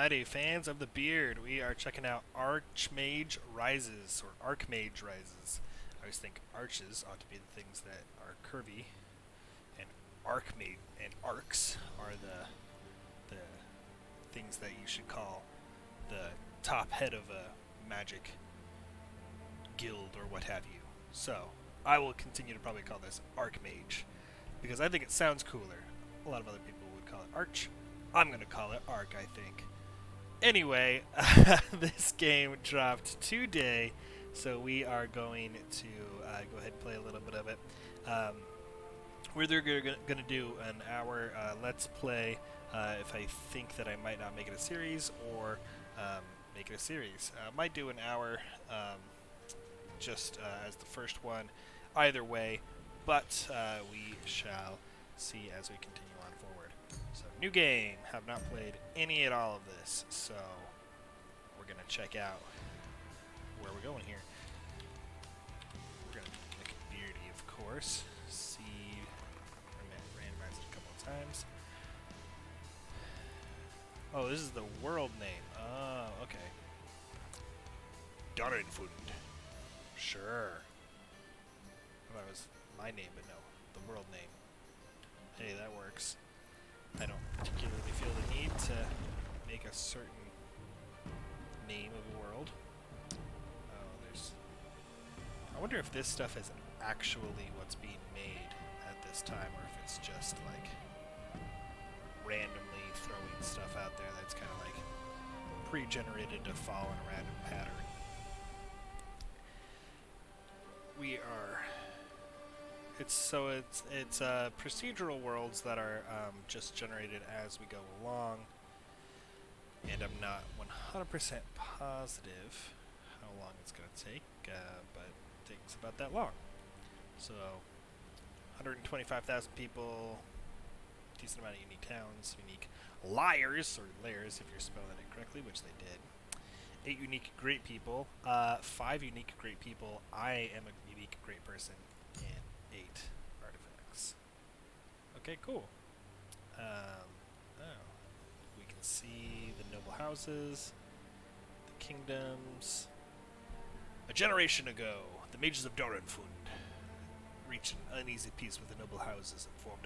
Alrighty, fans of the beard, we are checking out Archmage Rises, or Archmage Rises. I always think arches ought to be the things that are curvy, and Archmage and arcs are the things that you should call the top head of a magic guild or what have you. So, I will continue to probably call this Archmage, because I think it sounds cooler. A lot of other people would call it Arch. I'm going to call it Arc, I think. Anyway, this game dropped today, so we are going to go ahead and play a little bit of it. We're either going to do an hour Let's Play if I think that I might not make it a series, or make it a series. Might do an hour just as the first one, either way, but we shall see as we continue on forward. So, new game. Have not played any at all of this, so we're going to check out where we're going here. We're going to make it beardy, of course. See, randomize it a couple of times. Oh, this is the world name. Oh, okay. Dorinfund. Sure. I thought it was my name, but no, the world name. Hey, that works. I don't particularly feel the need to make a certain name of a world. Oh, there's... I wonder if this stuff is actually what's being made at this time, or if it's just, like, randomly throwing stuff out there that's kind of, like, pre-generated to follow in a random pattern. We are... It's procedural worlds that are just generated as we go along, and I'm not 100% positive how long it's going to take, but it takes about that long. So, 125,000 people, decent amount of unique towns, unique liars, or layers if you're spelling it correctly, which they did. 8 unique great people, 5 unique great people, I am a unique great person, and 8 artifacts. Okay, cool. We can see the noble houses, the kingdoms. A generation ago, the mages of Dorinfund reached an uneasy peace with the noble houses and formed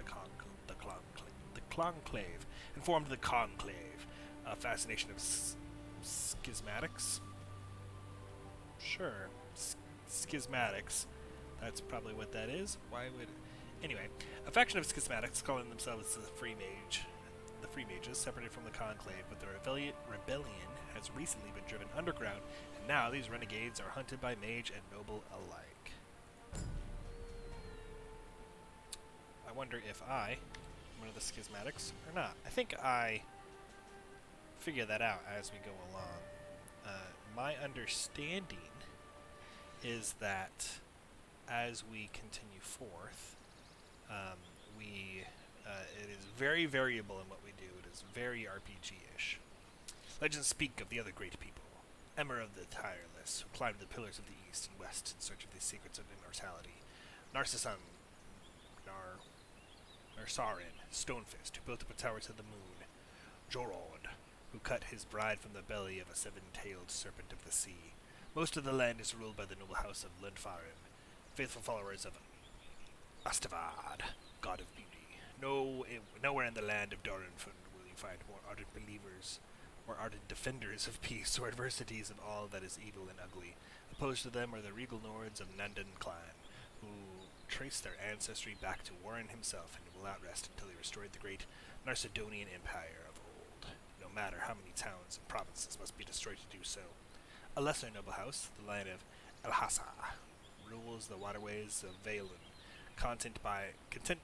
the conclave. A fascination of schismatics. Sure, schismatics. That's probably what that is. Why would... Anyway, a faction of schismatics calling themselves the Free Mages, separated from the Conclave, but the rebellion has recently been driven underground, and now these renegades are hunted by mage and noble alike. I wonder if I am one of the schismatics or not. I think I figure that out as we go along. My understanding is that as we continue forth, it is very variable in what we do. It is very RPG-ish. Legends speak of the other great people, Emir of the Tireless, who climbed the pillars of the east and west in search of the secrets of immortality. Narcissan, Narsarin, Stonefist, who built up a tower to the moon. Jorod, who cut his bride from the belly of a seven-tailed serpent of the sea. Most of the land is ruled by the noble house of Lundfarin, faithful followers of Astavad, god of beauty. Nowhere in the land of Dorinfund will you find more ardent believers, more ardent defenders of peace, or adversities of all that is evil and ugly. Opposed to them are the regal Nords of Nandan clan, who trace their ancestry back to Warren himself and will not rest until he restored the great Narcedonian Empire of old, no matter how many towns and provinces must be destroyed to do so. A lesser noble house, the line of Elhasa, rules the waterways of Valen, content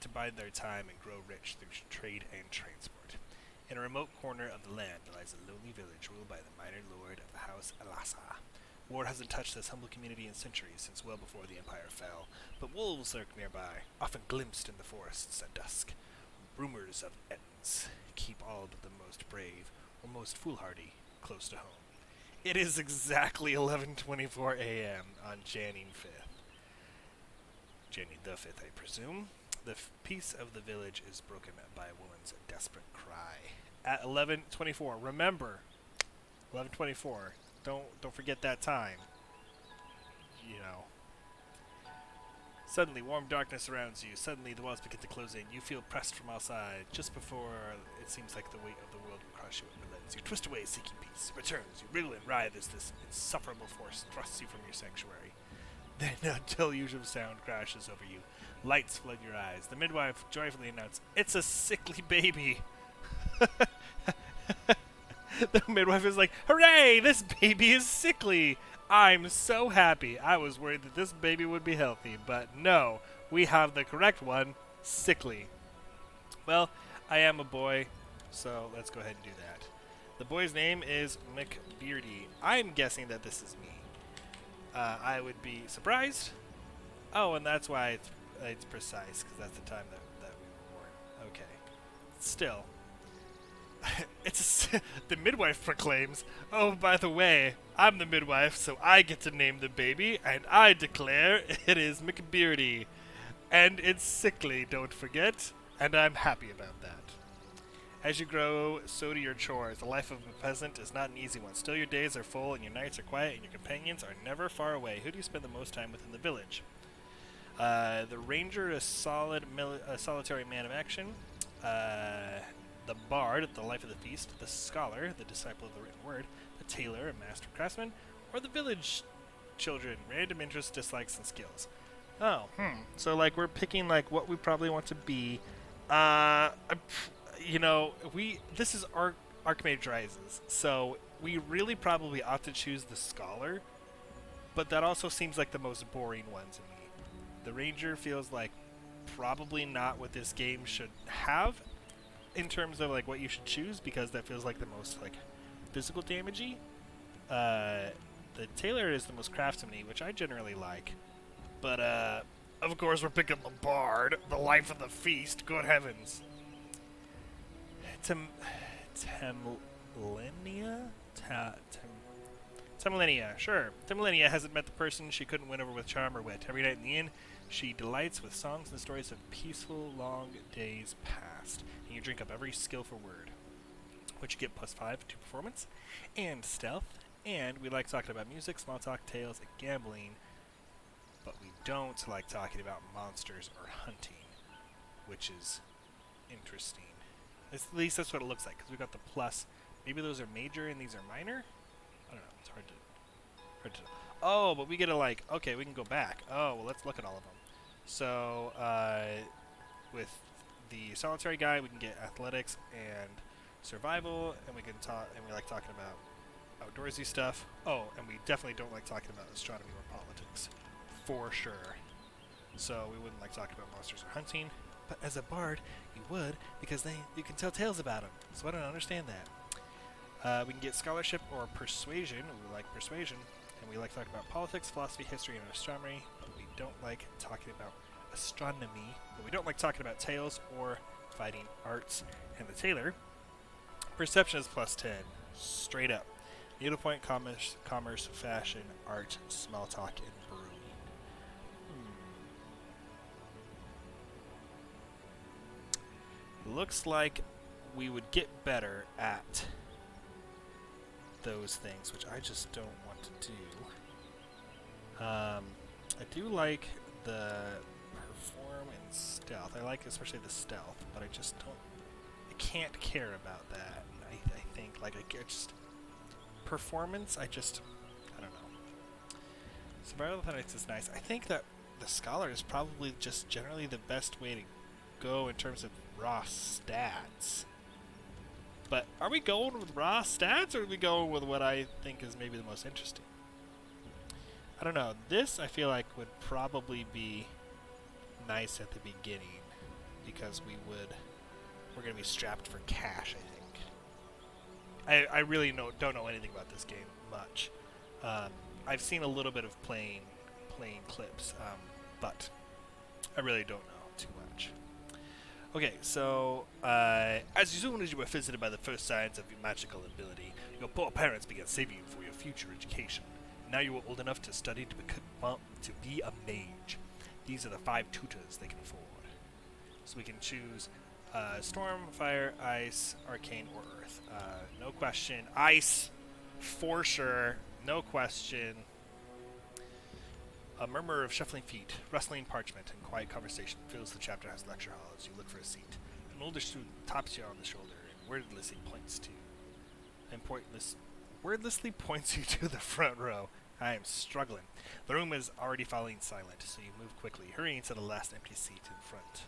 to bide their time and grow rich through trade and transport. In a remote corner of the land lies a lonely village ruled by the minor lord of the house Elhasa. War hasn't touched this humble community in centuries, since well before the empire fell, but wolves lurk nearby, often glimpsed in the forests at dusk. Rumors of Ettins keep all but the most brave, or most foolhardy, close to home. It is exactly 11:24 a.m. on January 5th. January the 5th, I presume. The peace of the village is broken by a woman's desperate cry. At 11:24, remember, 11:24. Don't forget that time. You know. Suddenly, warm darkness surrounds you. Suddenly, the walls begin to close in. You feel pressed from all sides. Just before it seems like the weight of the world will crush you, it relents. You twist away, seeking peace. It returns. You wriggle and writhe as this insufferable force thrusts you from your sanctuary. Then a delusive sound crashes over you. Lights flood your eyes. The midwife joyfully announces, "It's a sickly baby." The midwife is like, "Hooray! This baby is sickly. I'm so happy. I was worried that this baby would be healthy, but no, we have the correct one, sickly." Well, I am a boy, so let's go ahead and do that. The boy's name is McBeardy. I'm guessing that this is me. I would be surprised. Oh, and that's why it's precise, because that's the time that we were born. Okay. Still. The midwife proclaims, "Oh, by the way, I'm the midwife, so I get to name the baby, and I declare it is McBeardy. And it's sickly, don't forget, and I'm happy about that." As you grow, so do your chores. The life of a peasant is not an easy one. Still, your days are full, and your nights are quiet, and your companions are never far away. Who do you spend the most time with in the village? The ranger, a solitary man of action. The bard, the life of the feast. The scholar, the disciple of the written word. The tailor, a master craftsman. Or the village children, random interests, dislikes, and skills. Oh, So, like, we're picking, like, what we probably want to be. This is Archmage Rises, so we really probably ought to choose the scholar, but that also seems like the most boring one to me. The ranger feels like probably not what this game should have in terms of like what you should choose, because that feels like the most like physical damagey. The tailor is the most craftsman-y, which I generally like, but of course we're picking the bard, the life of the feast. Good heavens. Temilenia, sure. Temilenia hasn't met the person she couldn't win over with charm or wit. Every night in the inn, she delights with songs and stories of peaceful, long days past. And you drink up every skillful word, which you get +5 to performance and stealth. And we like talking about music, small talk, tales, and gambling, but we don't like talking about monsters or hunting, which is interesting. At least that's what it looks like, because we got the plus. Maybe those are major and these are minor? I don't know. It's hard to Oh, but we get to like, okay, we can go back. Oh, well, let's look at all of them. So, with the solitary guy, we can get athletics and survival, and we can talk, and we like talking about outdoorsy stuff. Oh, and we definitely don't like talking about astronomy or politics, for sure. So we wouldn't like talking about monsters or hunting. But as a bard, you would, because you can tell tales about them. So I don't understand that. We can get scholarship or persuasion. We like persuasion. And we like talking about politics, philosophy, history, and astronomy. But we don't like talking about astronomy. But we don't like talking about tales or fighting arts. And the tailor, perception is +10. Straight up. Needlepoint, commerce, fashion, art, small talk, and brewing. Looks like we would get better at those things, which I just don't want to do. I do like the perform and stealth. I like especially the stealth, but I just don't. I can't care about that. I think like just performance. I don't know. Survival athletics is nice. I think that the scholar is probably just generally the best way to go in terms of raw stats. But are we going with raw stats, or are we going with what I think is maybe the most interesting? I don't know. This I feel like would probably be nice at the beginning, because we're going to be strapped for cash, I think. I really don't know anything about this game much. I've seen a little bit of playing clips, but I really don't know too much. Okay, so as soon as you were visited by the first signs of your magical ability, your poor parents began saving you for your future education. Now you are old enough to study to be a mage. These are the 5 tutors they can afford. So we can choose storm, fire, ice, arcane, or earth. No question, ice. For sure, no question. A murmur of shuffling feet, rustling parchment, and quiet conversation fills the chapter house lecture hall as you look for a seat. An older student taps you on the shoulder and wordlessly points you to the front row. I am struggling. The room is already falling silent, so you move quickly, hurrying to the last empty seat in front.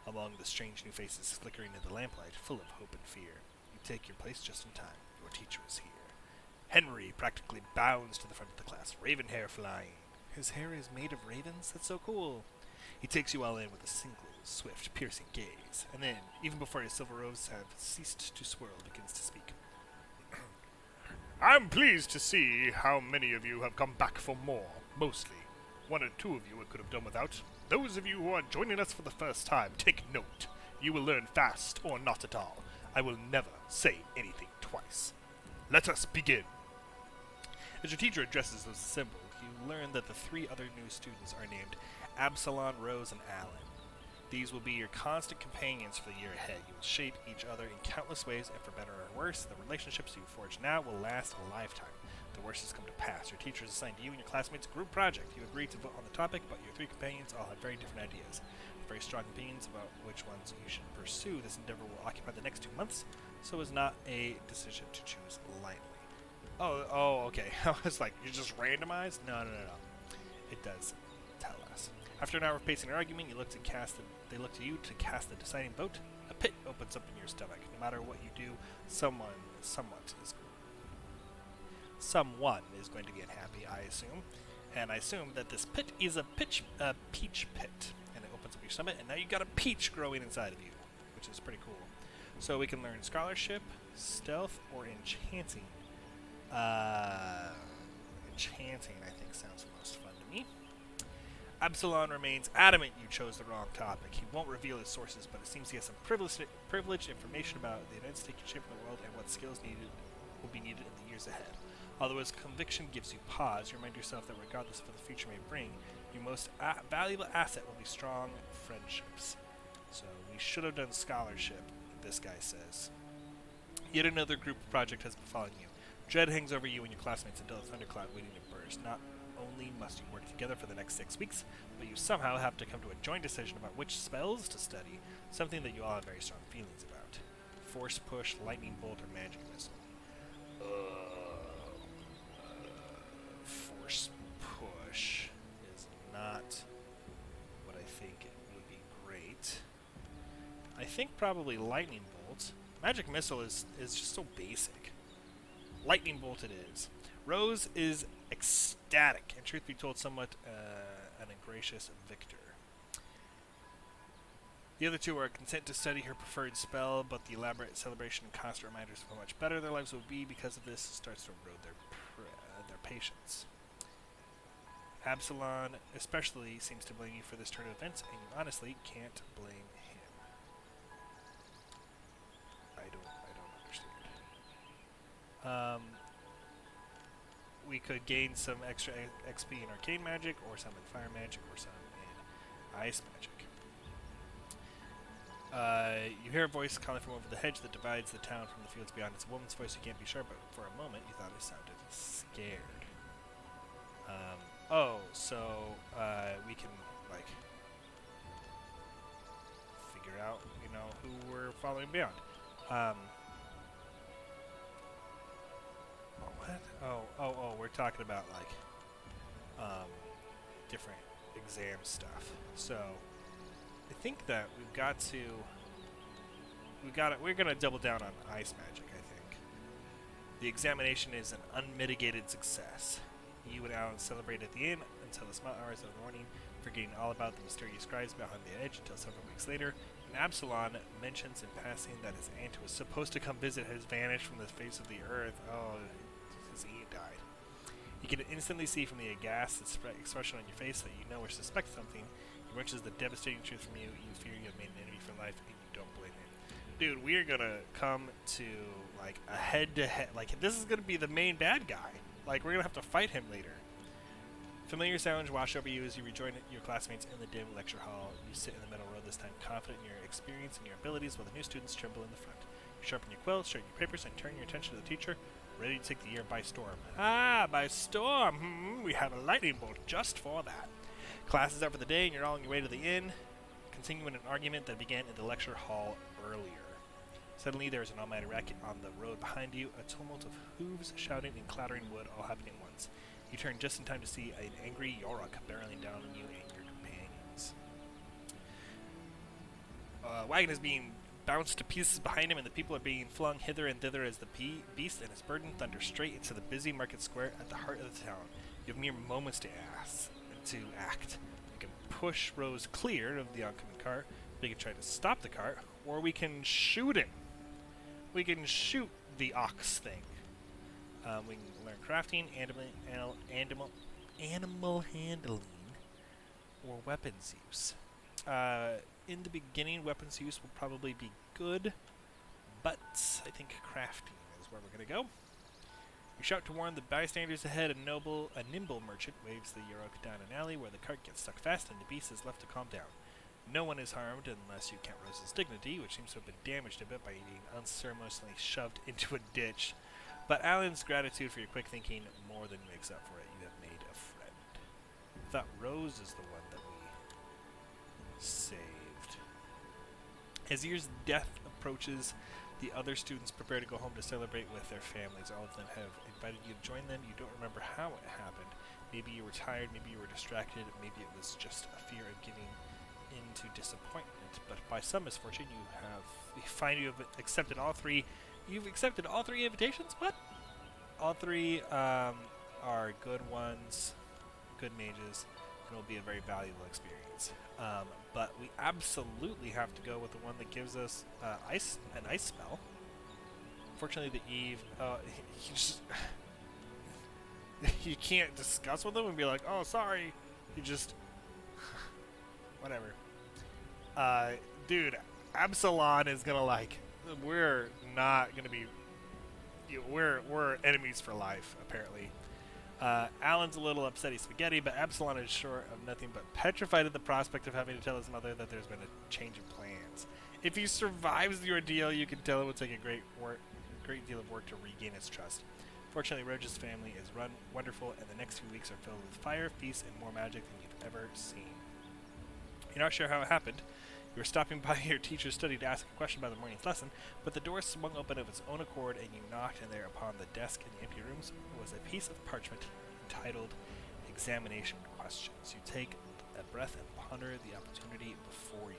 Among the strange new faces flickering in the lamplight, full of hope and fear, you take your place just in time. Your teacher is here. Henry practically bounds to the front of the class, raven hair flying. His hair is made of ravens? That's so cool. He takes you all in with a single, swift, piercing gaze, and then, even before his silver robes have ceased to swirl, begins to speak. I'm pleased to see how many of you have come back for more. Mostly. 1 or 2 of you I could have done without. Those of you who are joining us for the first time, take note. You will learn fast or not at all. I will never say anything twice. Let us begin. As your teacher addresses those assembled, you learn that the 3 other new students are named Absalon, Rose, and Alan. These will be your constant companions for the year ahead. You will shape each other in countless ways, and for better or worse, the relationships you forge now will last a lifetime. The worst has come to pass. Your teacher has assigned you and your classmates a group project. You agreed to vote on the topic, but your 3 companions all have very different ideas. Very strong opinions about which ones you should pursue. This endeavor will occupy the next 2 months, so it's not a decision to choose lightly. Oh, okay. I was like, you just randomized? No. It does tell us. After an hour of pacing and argument, they look to you to cast the deciding vote. A pit opens up in your stomach. No matter what you do, someone is going to be unhappy, I assume. And I assume that this pit is a peach pit. And it opens up your stomach, and now you've got a peach growing inside of you, which is pretty cool. So we can learn scholarship, stealth, or enchanting. Enchanting, I think, sounds most fun to me. Absalon remains adamant you chose the wrong topic. He won't reveal his sources, but it seems he has some privileged information about the events taking shape in the world and what skills will be needed in the years ahead. Although his conviction gives you pause, you remind yourself that regardless of what the future may bring, your most valuable asset will be strong friendships. So we should have done scholarship, this guy says. Yet another group project has befallen you. Dread hangs over you and your classmates until a thundercloud waiting to burst. Not only must you work together for the next 6 weeks, but you somehow have to come to a joint decision about which spells to study, something that you all have very strong feelings about. Force push, lightning bolt, or magic missile. Force push is not what I think would be great. I think probably lightning bolt. Magic missile is just so basic. Lightning bolt it is. Rose is ecstatic, and truth be told, somewhat an ingracious victor. The other 2 are content to study her preferred spell, but the elaborate celebration and constant reminders of how much better their lives will be because of this starts to erode their patience. Absalon especially seems to blame you for this turn of events, and you honestly can't blame him. I don't understand. We could gain some extra XP in arcane magic, or some in fire magic, or some in ice magic. You hear a voice calling from over the hedge that divides the town from the fields beyond. It's a woman's voice, you can't be sure, but for a moment you thought it sounded scared. We can, figure out, who we're following beyond. What? We're talking about, different exam stuff. So, I think that we're gonna double down on ice magic, I think. The examination is an unmitigated success. You and Alan celebrate at the inn until the small hours of the morning, forgetting all about the mysterious cries behind the edge until several weeks later. And Absalon mentions in passing that his aunt who was supposed to come visit has vanished from the face of the earth. Oh, his aunt died. You can instantly see from the aghast expression on your face that you know or suspect something. He wrenches the devastating truth from you. You fear you have made an enemy for life, and you don't blame him. Dude, we are gonna come to a head-to-head. This is gonna be the main bad guy. We're gonna have to fight him later. Familiar sounds wash over you as you rejoin your classmates in the dim lecture hall. You sit in the middle row this time, confident in your experience and your abilities, while the new students tremble in the front. Sharpen your quills, straighten your papers, and turn your attention to the teacher, ready to take the year by storm. Ah, by storm! We have a lightning bolt just for that. Class is out for the day, and you're all on your way to the inn, continuing an argument that began in the lecture hall earlier. Suddenly, there is an almighty racket on the road behind you, a tumult of hooves, shouting, and clattering wood all happening at once. You turn just in time to see an angry Yorok barreling down on you and your companions. Wagon is being bounced to pieces behind him, and the people are being flung hither and thither as the beast and his burden thunder straight into the busy market square at the heart of the town. You have mere moments to act. We can push Rose clear of the oncoming cart, we can try to stop the cart, or we can shoot him. We can shoot the ox thing. We can learn crafting, animal handling, or weapons use. In the beginning, weapons use will probably be good, but I think crafting is where we're going to go. You shout to warn the bystanders ahead. A nimble merchant waves the Yorok down an alley where the cart gets stuck fast and the beast is left to calm down. No one is harmed unless you count Rose's dignity, which seems to have been damaged a bit by being unceremoniously shoved into a ditch. But Alan's gratitude for your quick thinking more than makes up for it. You have made a friend. I thought Rose is the one that we saved. As year's death approaches, the other students prepare to go home to celebrate with their families. All of them have invited you to join them. You don't remember how it happened. Maybe you were tired, maybe you were distracted, maybe it was just a fear of getting into disappointment. But by some misfortune, you find you have accepted all three. You've accepted all three invitations? What? All three are good ones, good mages, and will be a very valuable experience. But we absolutely have to go with the one that gives us an ice spell. Unfortunately, the Eve, you can't discuss with them and be like, oh, sorry. You just, whatever. Dude, Absalon is gonna we're not gonna be, we're enemies for life, apparently. Alan's a little upsetty spaghetti, but Absalon is sure of nothing but petrified at the prospect of having to tell his mother that there's been a change of plans. If he survives the ordeal, you can tell it would take a great deal of work to regain its trust. Fortunately, Roge's family is run wonderful, and the next few weeks are filled with fire, feasts, and more magic than you've ever seen. You're not sure how it happened. You were stopping by your teacher's study to ask a question about the morning's lesson, but the door swung open of its own accord, and you knocked, and there upon the desk in the empty rooms was a piece of parchment entitled Examination Questions. You take a breath and ponder the opportunity before you.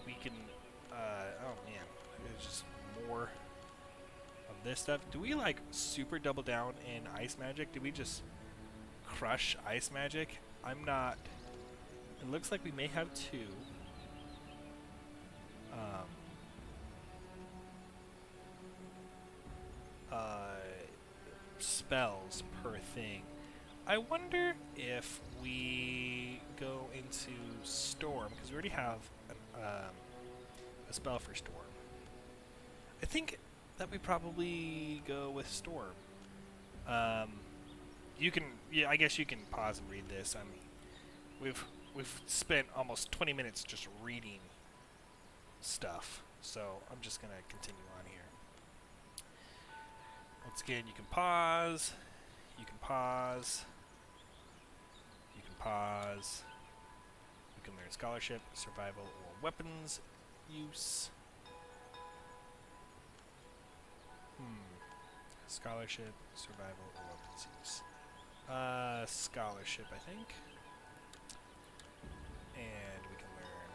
We can, oh man, there's just more of this stuff. Do we super double down in ice magic? Do we just crush ice magic? I'm not. It looks like we may have two. Spells per thing. I wonder if we go into Storm, because we already have a spell for Storm. I think that we probably go with Storm. You can, I guess you can pause and read this. I mean, we've spent almost 20 minutes just reading stuff, so I'm just gonna continue on here. Once again, you can pause, you can pause, you can pause, you can learn scholarship, survival, or weapons use. Scholarship, survival, or weapons use. Scholarship, I think. And we can learn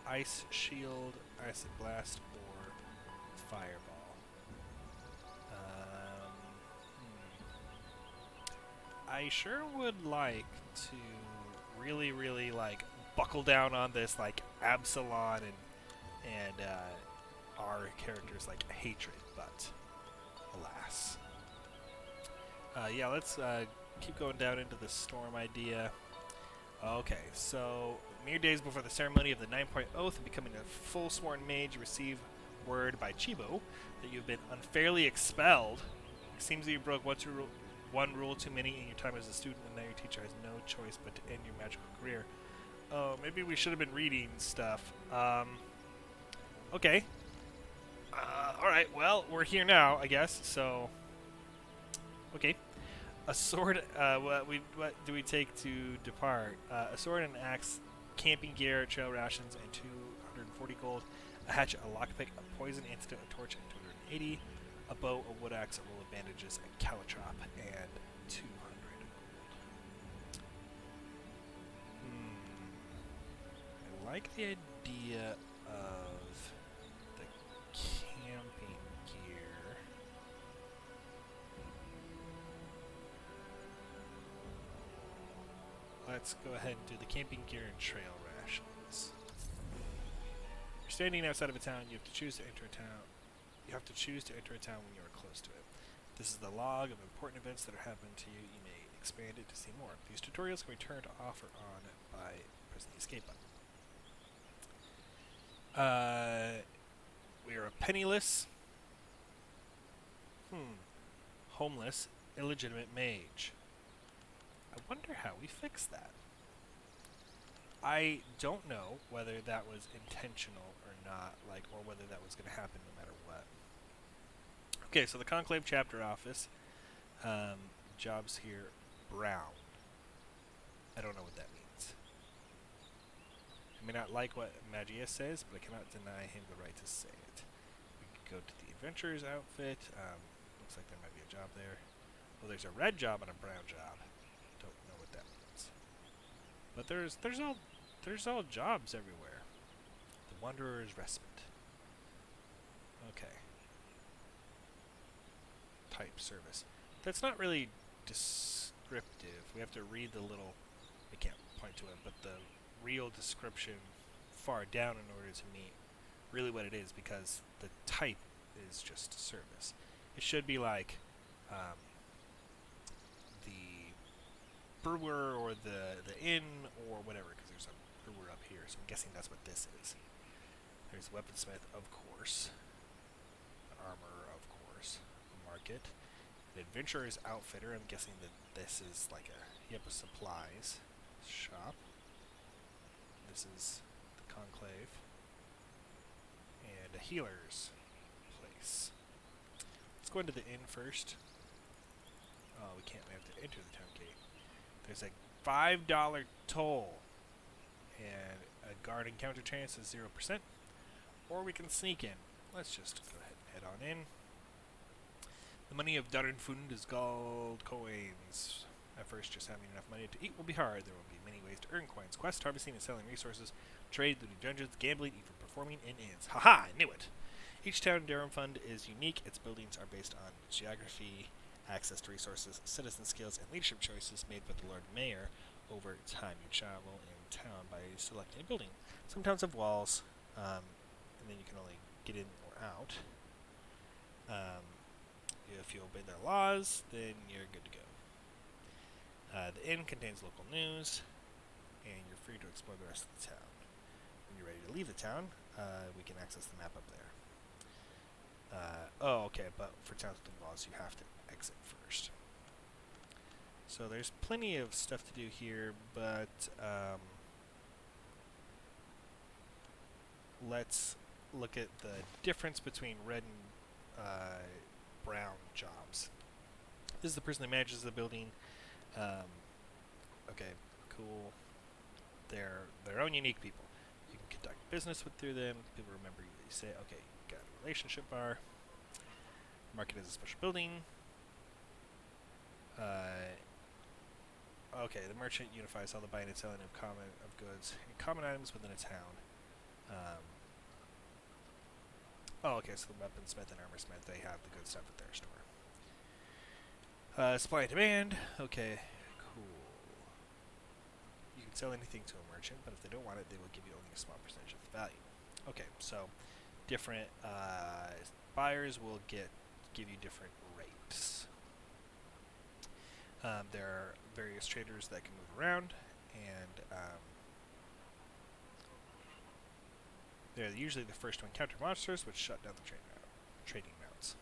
Ice Shield, Acid Blast, or Fireball. I sure would like to really, really buckle down on this Absalon and our characters hatred, but alas. Yeah, let's keep going down into the Storm idea. Okay, so mere days before the ceremony of the 9-point oath and becoming a full sworn mage, you receive word by Chibo that you've been unfairly expelled. It seems that you broke one rule too many in your time as a student, and now your teacher has no choice but to end your magical career. Oh, maybe we should have been reading stuff. Okay. Alright, well, we're here now, I guess, so... Okay. A sword, what do we take to depart? A sword and an axe, camping gear, trail rations, and 240 gold. A hatchet, a lockpick, a poison antidote, a torch, and 280. A bow, a wood axe, a roll of bandages, a caltrop, and 200 gold. I like the idea of the camping gear. Let's go ahead and do the camping gear and trail rations. You're standing outside of a town. You have to choose to enter a town. You have to choose to enter a town when you are close to it. This is the log of important events that are happening to you. You may expand it to see more. These tutorials can be turned off or on by pressing the escape button. We are a penniless, homeless, illegitimate mage. I wonder how we fix that. I don't know whether that was intentional or not, or whether that was going to happen no matter what. Okay, so the Conclave chapter office, jobs here, Brown. I don't know what that means. I may not like what Magia says, but I cannot deny him the right to say it. We could go to the adventurer's outfit. Looks like there might be a job there. Well, there's a red job and a brown job. Don't know what that means. But there's all jobs everywhere. The Wanderer's Respite. Okay. Type service. That's not really descriptive. We have to read the little... I can't point to it, but the real description far down in order to meet really what it is, because the type is just service. It should be like the brewer or the inn or whatever, because there's a brewer up here, so I'm guessing that's what this is. There's weaponsmith, of course. Armor, of course. Market. The adventurer's outfitter, I'm guessing that this is like a supplies shop. This is the Conclave. And a healer's place. Let's go into the inn first. Oh, we can't. We have to enter the town gate. There's a $5 toll. And a guard encounter chance is 0%. Or we can sneak in. Let's just go ahead and head on in. The money of Darrenfund is gold coins. At first, just having enough money to eat will be hard. There will be many ways to earn coins. Quest, harvesting and selling resources, trade, looting dungeons, gambling, even performing in inns. Haha, I knew it! Each town in Darrenfund is unique. Its buildings are based on geography, access to resources, citizen skills, and leadership choices made by the Lord Mayor over time. You travel in town by selecting a building. Some towns have walls, and then you can only get in or out. If you obey their laws, then you're good to go. The inn contains local news, and you're free to explore the rest of the town. When you're ready to leave the town, we can access the map up there. Okay, but for towns with laws, you have to exit first. So there's plenty of stuff to do here, but let's look at the difference between red and brown jobs. This is the person that manages the building. Okay, cool. They're their own unique people. You can conduct business through them. People remember you. You say, okay, got a relationship bar. Market is a special building. Okay, the merchant unifies all the buying and selling of goods and common items within a town. Okay, so the weaponsmith and armorsmith, they have the good stuff at their store. Supply and demand. Okay, cool. You can sell anything to a merchant, but if they don't want it, they will give you only a small percentage of the value. Okay, so different buyers will give you different rates. There are various traders that can move around, and they're usually the first to encounter monsters, which shut down the trading routes.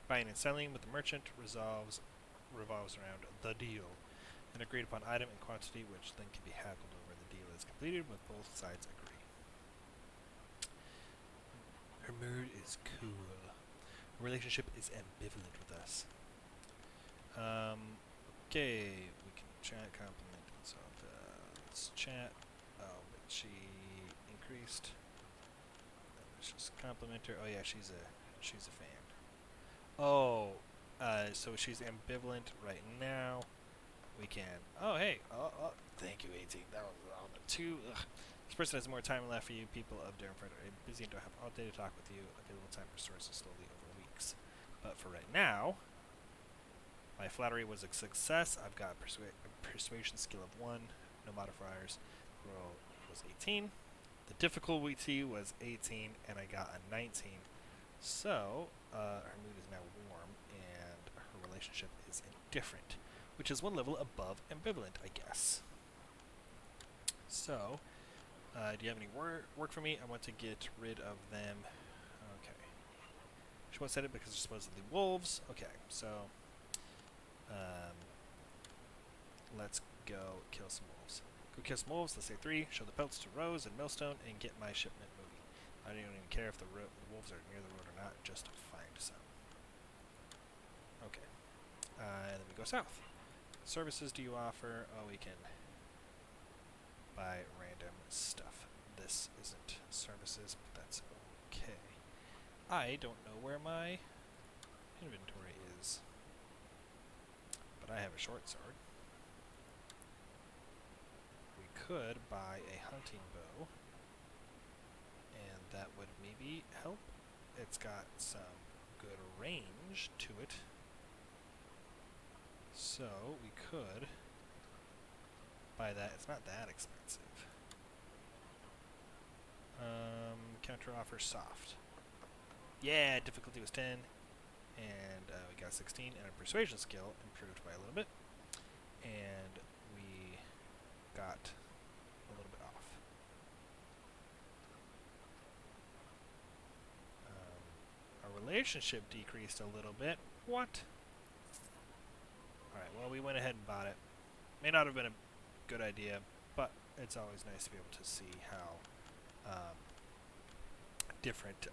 Buying and selling with the merchant revolves around the deal, an agreed upon item and quantity, which then can be haggled over. The deal is completed when both sides agree. Her mood is cool. Her relationship is ambivalent with us. Okay, we can chat, compliment. So let's chat. Oh, but she increased. Let's just compliment her. Oh yeah, she's a fan. Oh, so she's ambivalent right now. We can. Oh hey. Oh, thank you, 18. That was on the 2. Ugh. This person has more time left for you. People of Darrenford are busy and don't have all day to talk with you. Available time restores slowly over weeks. But for right now, my flattery was a success. I've got persuasion skill of 1, no modifiers. Roll was 18. The difficulty was 18, and I got a 19. So, her mood is now warm, and her relationship is indifferent, which is 1 level above ambivalent, I guess. So, do you have any work for me? I want to get rid of them. Okay. She won't set it because they're supposedly wolves. Okay, so let's go kill some wolves. Go kill some wolves. Let's say 3. Show the pelts to Rose and Millstone and get my shipment moving. I don't even care if the wolves are near the road or not. Just find some. Okay. And then we go south. What services do you offer? Oh, we can buy random stuff. This isn't services, but that's okay. I don't know where my inventory is, but I have a short sword. We could buy a hunting bow, and that would maybe help. It's got some good range to it, so we could buy that. It's not that expensive. Counter offer soft. Yeah, difficulty was 10, and we got 16, and our persuasion skill improved by a little bit, and we got a little bit off. Our relationship decreased a little bit. What? Alright, well, we went ahead and bought it. May not have been a good idea, but it's always nice to be able to see how different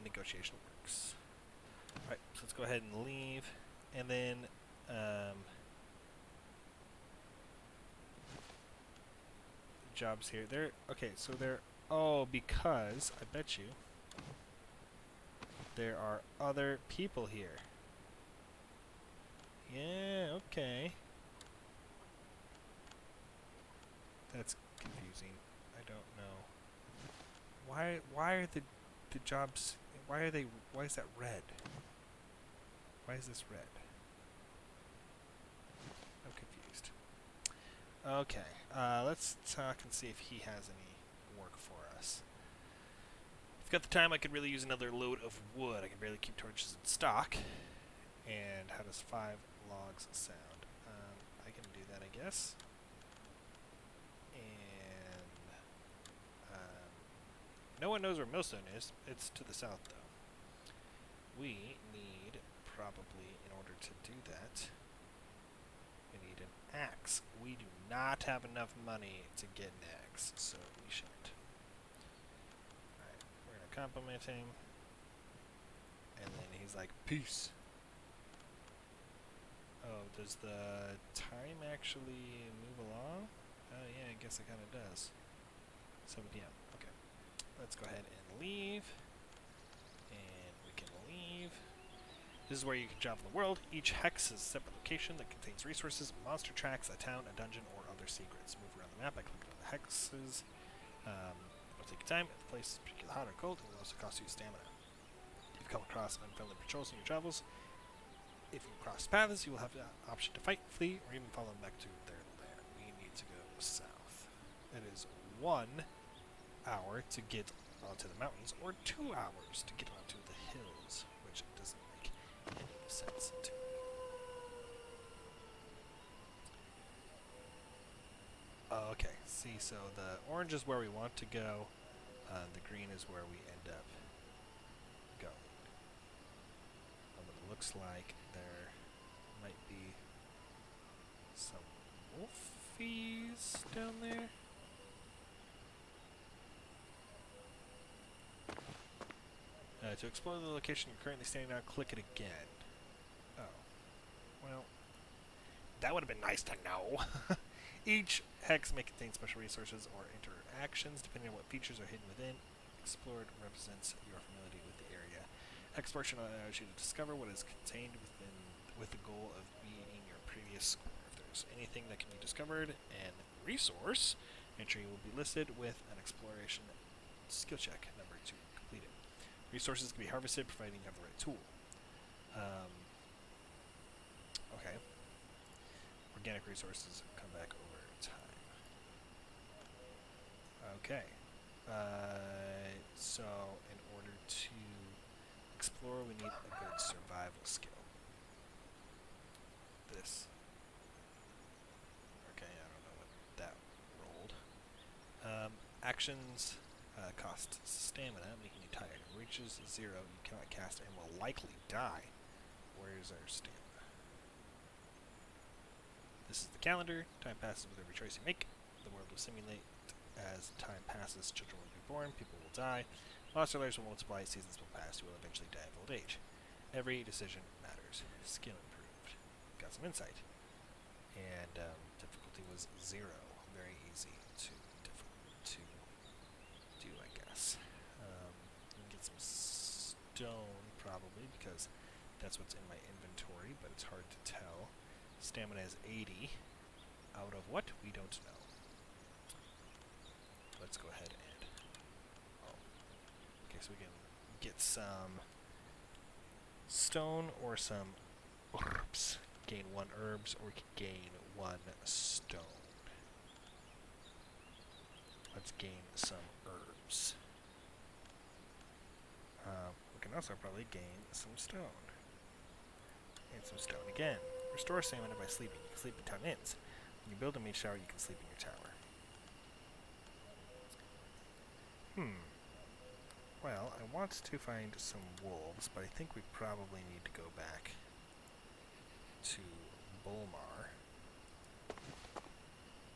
negotiation works. Alright, so let's go ahead and leave, and then jobs here. Okay, so because I bet you there are other people here. Yeah, okay. That's confusing. I don't know. Why are the jobs, why is that red? Why is this red? I'm confused. Okay, let's talk and see if he has any work for us. If I've got the time, I could really use another load of wood. I can barely keep torches in stock. And how does 5 logs sound? I can do that, I guess. No one knows where Millstone is. It's to the south, though. We need, probably, in order to do that, we need an axe. We do not have enough money to get an axe, so we shan't. Alright, we're going to compliment him. And then he's like, peace. Oh, does the time actually move along? Oh, yeah, I guess it kind of does. 7 p.m. Okay. Let's go ahead and leave. And we can leave. This is where you can travel the world. Each hex is a separate location that contains resources, monster tracks, a town, a dungeon, or other secrets. Move around the map by clicking on the hexes. It'll take time. If the place is particularly hot or cold, it will also cost you stamina. If you come across unfriendly patrols in your travels, if you cross paths, you will have the option to fight, flee, or even follow them back to their lair. We need to go south. It is 1 hour to get onto the mountains, or 2 hours to get onto the hills, which doesn't make any sense to me. Okay, see, so the orange is where we want to go, the green is where we end up going. It looks like there might be some wolfies down there. To explore the location you're currently standing on, click it again. Oh. Well, that would have been nice to know. Each hex may contain special resources or interactions, depending on what features are hidden within. Explored represents your familiarity with the area. Exploration allows you to discover what is contained within, with the goal of beating your previous score. If there's anything that can be discovered, an resource entry will be listed with an exploration skill check number to complete it. Resources can be harvested providing you have the right tool. Okay. Organic resources come back over time. Okay. So in order to explore, we need a good survival skill. This. Okay, I don't know what that rolled. Actions cost stamina, making you tired. If it reaches 0, you cannot cast and will likely die. Where's our stamina? This is the calendar. Time passes with every choice you make. The world will simulate. As time passes, children will be born, people will die. Lost sellers will multiply, seasons will pass, you will eventually die of old age. Every decision matters. Skill improved. Got some insight. And difficulty was 0. Very easy to do, I guess. We can get some stone, probably, because that's what's in my inventory, but it's hard to tell. Stamina is 80. Out of what? We don't know. Let's go ahead and... Oh. Okay, so we can get some stone or some herbs. Gain 1 herbs, or we can gain 1 stone. Let's gain some herbs. We can also probably gain some stone. And some stone again. Restore stamina by sleeping. You can sleep in town inns. When you build a mage tower, you can sleep in your tower. Well, I want to find some wolves, but I think we probably need to go back to Bolmar,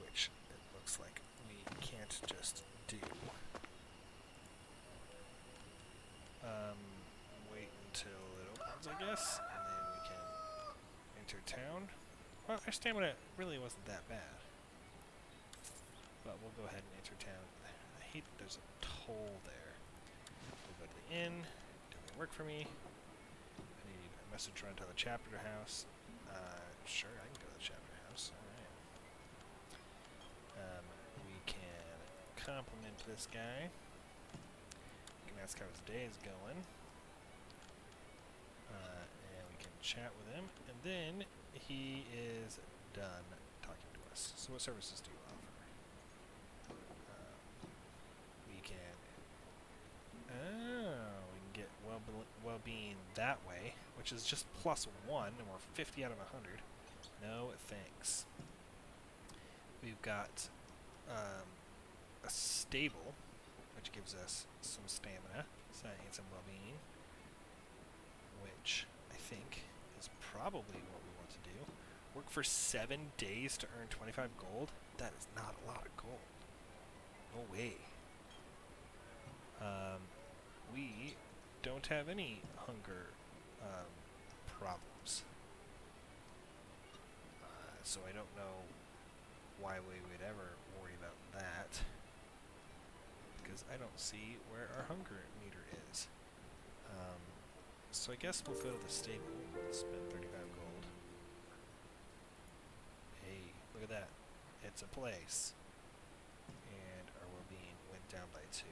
which it looks like we can't just do. Wait until it opens, I guess, and then we can enter town. Well, our stamina really wasn't that bad, but we'll go ahead and enter town. I hate that there's a toll there. We'll go to the inn. Doesn't work for me. I need a message run to the chapter house. Sure, I can go to the chapter house. Alright. We can compliment this guy. We can ask how his day is going. And we can chat with him. And then he is done talking to us. So what services do you offer? We can get well-being that way, which is just +1, and we're 50 out of 100. No thanks. We've got a stable, which gives us some stamina, and some well-being, which I think is probably what we want to do. Work for 7 days to earn 25 gold? That is not a lot of gold. No way. We don't have any hunger problems. So I don't know why we would ever worry about that, because I don't see where our hunger meter is. So I guess we'll go to the stable and spend 35 gold. Hey, look at that. It's a place. And our well-being went down by 2.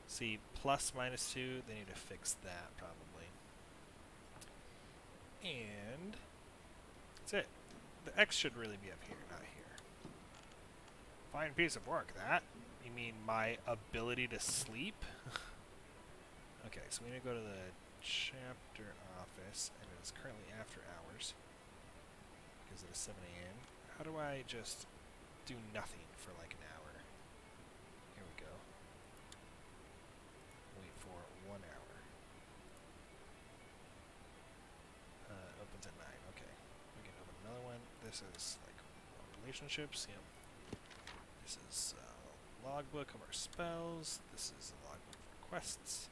See, plus minus 2, they need to fix that probably. And that's it. The X should really be up here, not here. Fine piece of work, that. You mean my ability to sleep? Okay, so we need to go to the chapter office, and it is currently after hours because it is 7 a.m. How do I just do nothing for like an hour? Here we go. Wait for 1 hour. Opens at 9. Okay, we can open another one. This is like relationships. Yep. This is logbook of our spells. This is a logbook of quests.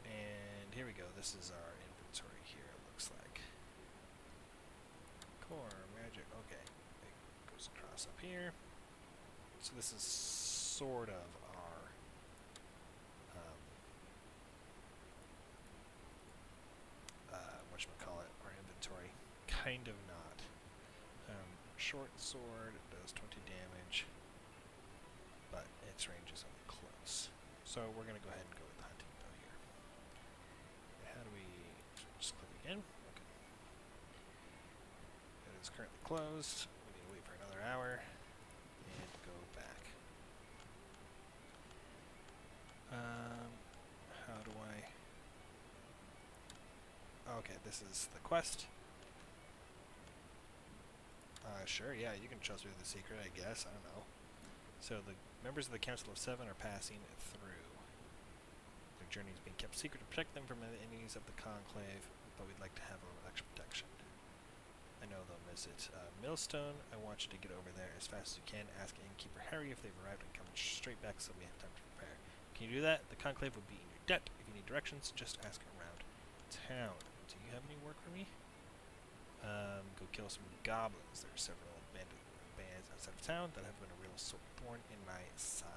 And here we go. This is our inventory here, it looks like. Core, magic, okay. It goes across up here. So this is sort of our whatchamacallit, our inventory. Kind of not. Short sword does 20 damage, but its range is only close. So we're going to go ahead and go with the hunting bow here. And how do we... just click again? Okay. It is currently closed. We need to wait for another hour and go back. How do I... okay, this is the quest. Sure, yeah, you can trust me with the secret, I guess. I don't know. So the members of the Council of Seven are passing through. Their journey is being kept secret to protect them from the enemies of the Conclave, but we'd like to have a little extra protection. I know they'll miss it. Millstone, I want you to get over there as fast as you can. Ask Innkeeper Harry if they've arrived and come straight back so we have time to prepare. Can you do that? The Conclave would be in your debt. If you need directions, just ask around town. Do you have any work for me? Go kill some goblins. There are several bands outside of town that have been a real thorn in my side.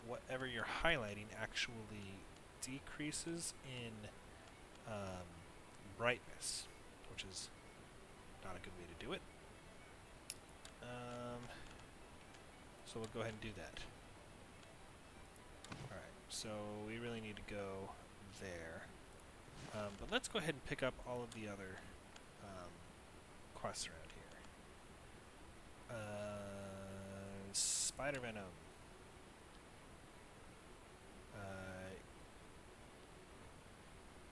Whatever you're highlighting actually decreases in brightness, which is not a good way to do it. So we'll go ahead and do that. Alright, so we really need to go there. But let's go ahead and pick up all of the other quests around here. Spider Venom.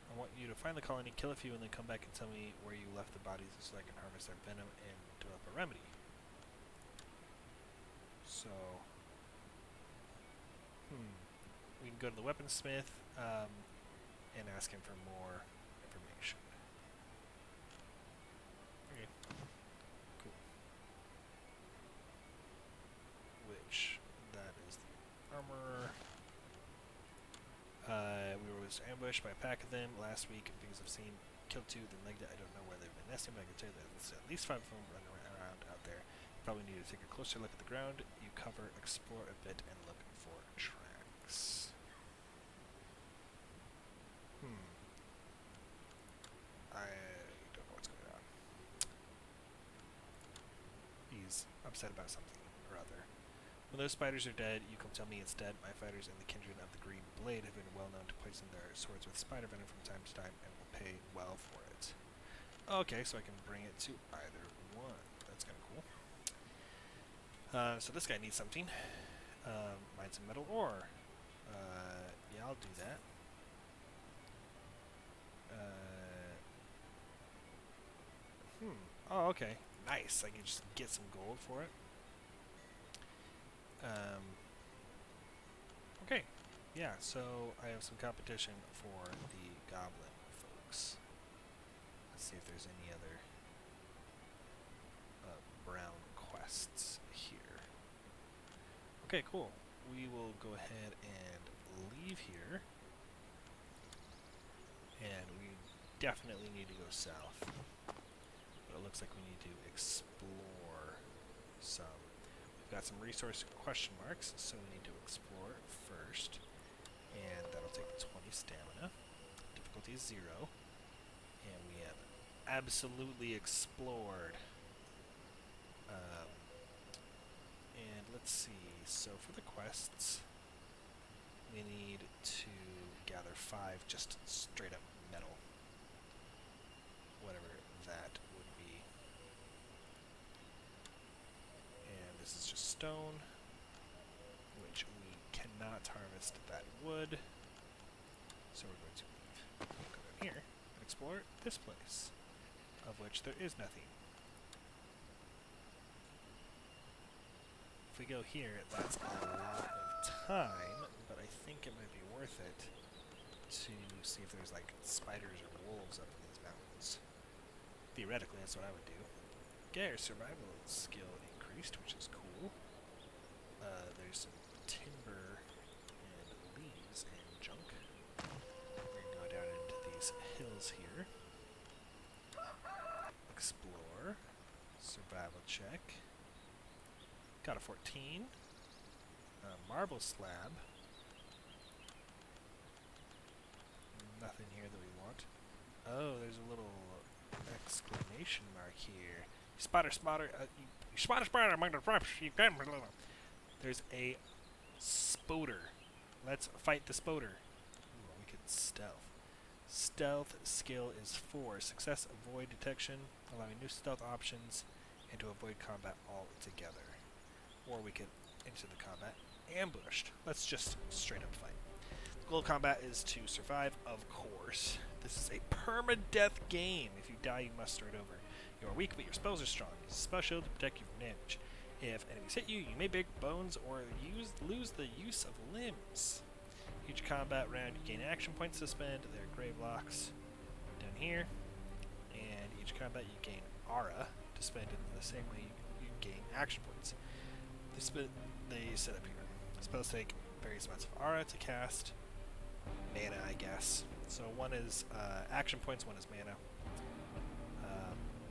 I want you to find the colony, kill a few, and then come back and tell me where you left the bodies so I can harvest their venom and develop a remedy. So, we can go to the weaponsmith and ask him for more information. Okay, cool. Which, that is the armorer. We were ambushed by a pack of them last week because I've seen killed two, then legged it. I don't know where they've been nesting, but I can tell you that there's at least 5 of them running around out there. You probably need to take a closer look at the ground. You cover, explore a bit, and look for tracks. I don't know what's going on. He's upset about something or other. When those spiders are dead, you come tell me it's dead. My fighters in the Kindred of the Green Blade have been well known to poison their swords with spider venom from time to time and will pay well for it. Okay, so I can bring it to either one. That's kind of cool. So this guy needs something. Mine some metal ore. Yeah, I'll do that. Oh, okay. Nice. I can just get some gold for it. Okay. Yeah, so I have some competition for the goblin folks. Let's see if there's any other brown quests here. Okay, cool. We will go ahead and leave here. And we definitely need to go south. But it looks like we need to explore some. We've got some resource question marks, so we need to explore first. And that'll take 20 stamina. Difficulty is 0. And we have absolutely explored. And let's see. So for the quests, we need to gather 5 just straight up metal. Whatever that would be. And this is just stone, which we cannot harvest that wood. So we're going to leave. Go down here and explore this place, of which there is nothing. If we go here, that's a lot of time, but I think it might be worth it to see if there's like spiders or wolves up in these mountains. Theoretically, that's what I would do. Get our survival skill increased, which is cool. There's some timber and leaves. skills here. Explore. Survival check. Got a 14. Marble slab. Nothing here that we want. Oh, there's a little exclamation mark here. Spotter, spotter, you spotter, spotter, among the props, you can. There's a spoder. Let's fight the spoder. Ooh, we can stealth. Stealth skill is 4. Success, avoid detection, allowing new stealth options, and to avoid combat altogether. Or we could enter the combat ambushed. Let's just straight up fight. The goal of combat is to survive, of course. This is a permadeath game. If you die, you must start over. You are weak, but your spells are strong. Use a spell shield to protect you from damage. If enemies hit you, you may break bones or lose the use of limbs. Each combat round, you gain action points to spend. There are gray blocks down here. And each combat, you gain aura to spend in the same way you gain action points. They set up here. Spells take various amounts of aura to cast. Mana, I guess. So one is action points, one is mana.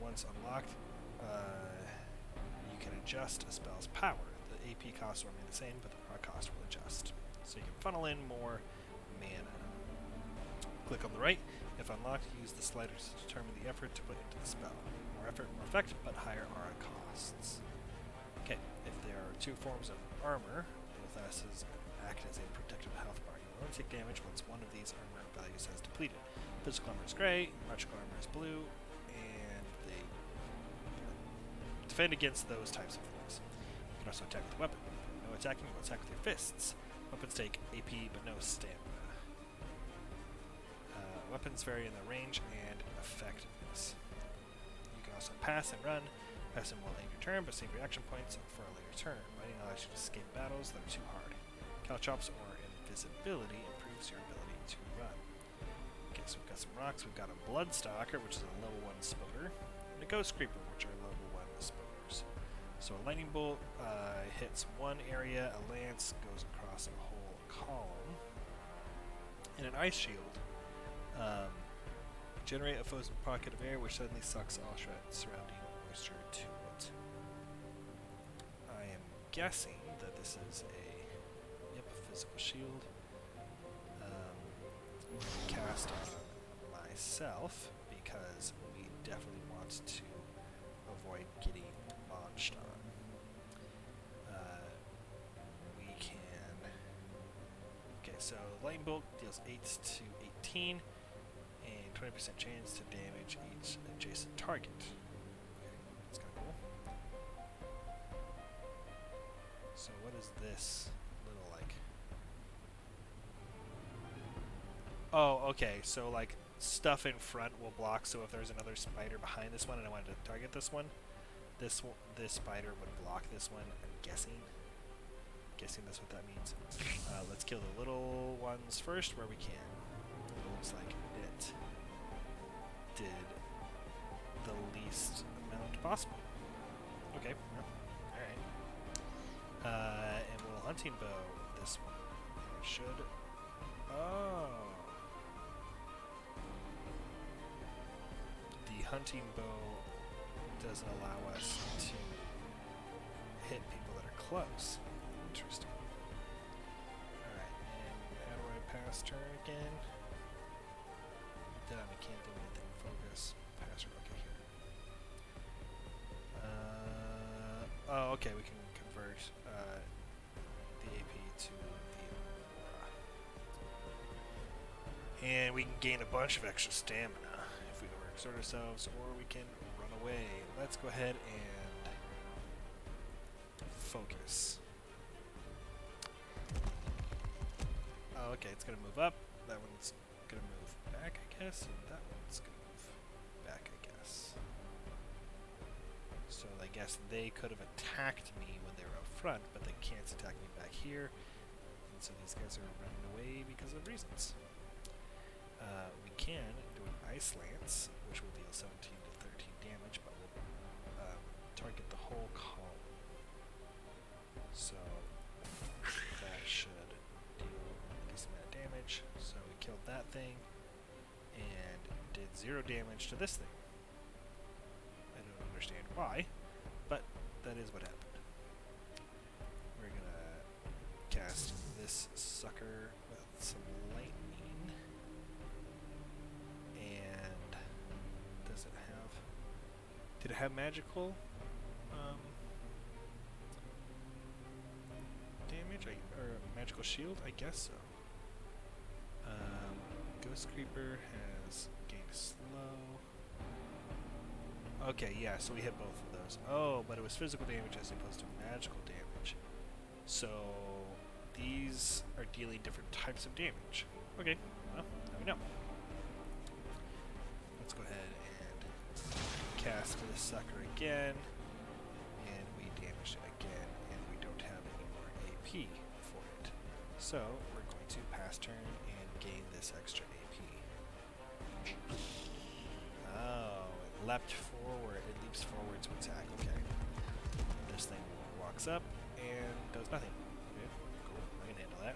Once unlocked, you can adjust a spell's power. The AP cost will remain the same, but the aura cost will adjust. So you can funnel in more mana. Click on the right. If unlocked, use the sliders to determine the effort to put into the spell. More effort, more effect, but higher aura costs. Okay, if there are 2 forms of armor, both classes act as a protective health bar. You will only take damage once one of these armor values has depleted. Physical armor is gray, magical armor is blue, and they defend against those types of things. You can also attack with a weapon. No attacking, you will attack with your fists. Weapons take AP, but no stamina. Weapons vary in their range and effectiveness. You can also pass and run. Passing will end your turn, but save your action points for a later turn. Running allows you to escape battles that are too hard. Caltrops or invisibility improves your ability to run. Okay, so we've got some rocks. We've got a Bloodstalker, which is a level 1 spoder, and a Ghost Creeper, which are level 1 spoders. So a lightning bolt hits one area, a lance goes across a whole column, and an ice shield generate a frozen pocket of air which suddenly sucks all surrounding moisture to it. I am guessing that this is a physical shield. Cast on myself because we definitely want to avoid getting launched on. We can. Okay, so lightning bolt deals 8 to 18. And 20% chance to damage each adjacent target. Okay, that's kind of cool. So what is this little like? Oh, okay. So like stuff in front will block. So if there's another spider behind this one and I wanted to target this one, this spider would block this one. I'm guessing. Guessing that's what that means. Let's kill the little ones first where we can. It looks like it did the least amount possible. Okay, well, alright. And we'll hunting bow this one. Should. Oh. The hunting bow doesn't allow us to hit people that are close. Interesting. Alright, and how do I pass turn again? Then we can't do anything. Focus. Pass her. Okay, here. Oh, okay. We can convert the AP to the aura. And we can gain a bunch of extra stamina if we overexert ourselves, or we can run away. Let's go ahead and focus. Oh, okay. It's going to move up. That one's going to move back, I guess, and that one's gonna move back, I guess. So I guess they could have attacked me when they were up front, but they can't attack me back here, and so these guys are running away because of reasons. We can do an Ice Lance, which will deal 17 to 13 damage, but will target the whole column. So that should deal a decent amount of damage. So we killed that thing and did 0 damage to this thing. I don't understand why, but that is what happened. We're gonna cast this sucker with some lightning. And does it have... Did it have magical damage? Or magical shield? I guess so. Ghost Creeper has gained slow. Okay, yeah, so we hit both of those. Oh, but it was physical damage as opposed to magical damage. So these are dealing different types of damage. Okay, well, now we know. Let's go ahead and cast this sucker again. And we damaged it again, and we don't have any more AP for it. So we're going to pass turn and gain this extra AP. Oh, it leapt forward. It leaps forward to attack. Okay. This thing walks up and does nothing. Okay, cool. I can handle that.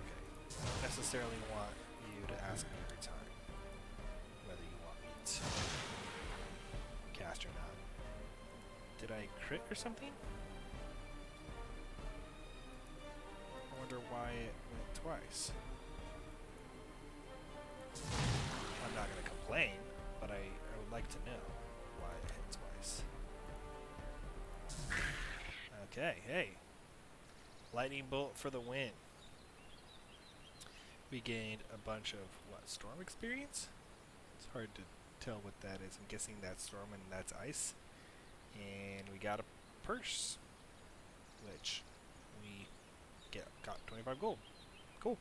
Okay. I don't necessarily want you to ask me every time whether you want me to cast or not. Did I crit or something? I wonder why it went twice. I'm not going to complain, but I would like to know why it hit twice. Okay, hey. Lightning bolt for the win. We gained a bunch of, what, storm experience? It's hard to tell what that is. I'm guessing that's storm and that's ice. And we got a purse, which we got 25 gold. Cool.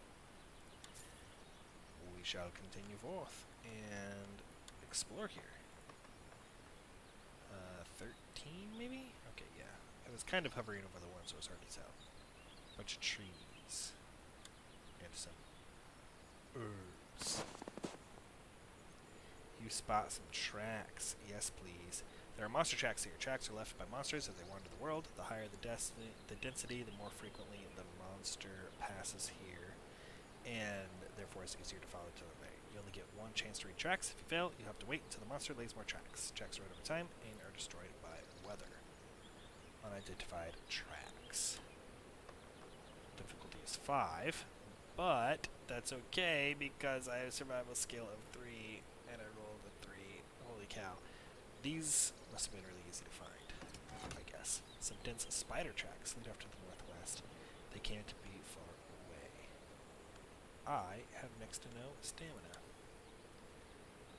We shall continue forth and explore here. 13 maybe? Okay, yeah. I was kind of hovering over the one, so it's hard to tell. Bunch of trees. And some herbs. You spot some tracks. Yes, please. There are monster tracks here. Tracks are left by monsters as they wander the world. The higher the density, the more frequently the monster passes here. And therefore it's easier to follow to the right. You only get one chance to read tracks. If you fail, you have to wait until the monster lays more tracks. Tracks are read over time and are destroyed by weather. Unidentified tracks. Difficulty is 5, but that's okay because I have a survival skill of 3 and I rolled a 3. Holy cow. These must have been really easy to find, I guess. Some dense spider tracks lead off to the northwest. They can't be far away. I have next to no stamina.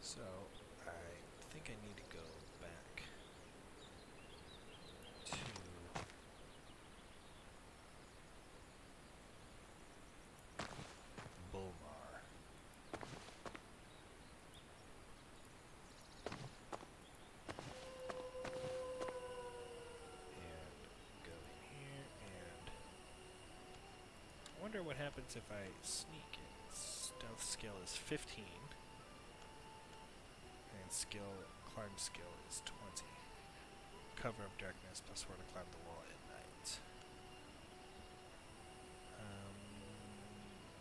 So, I think I need to go back to Bulmar. And go in here and I wonder what happens if I sneak it. Stealth skill is 15. And climb skill is 20. Cover of darkness plus 4 to climb the wall at night.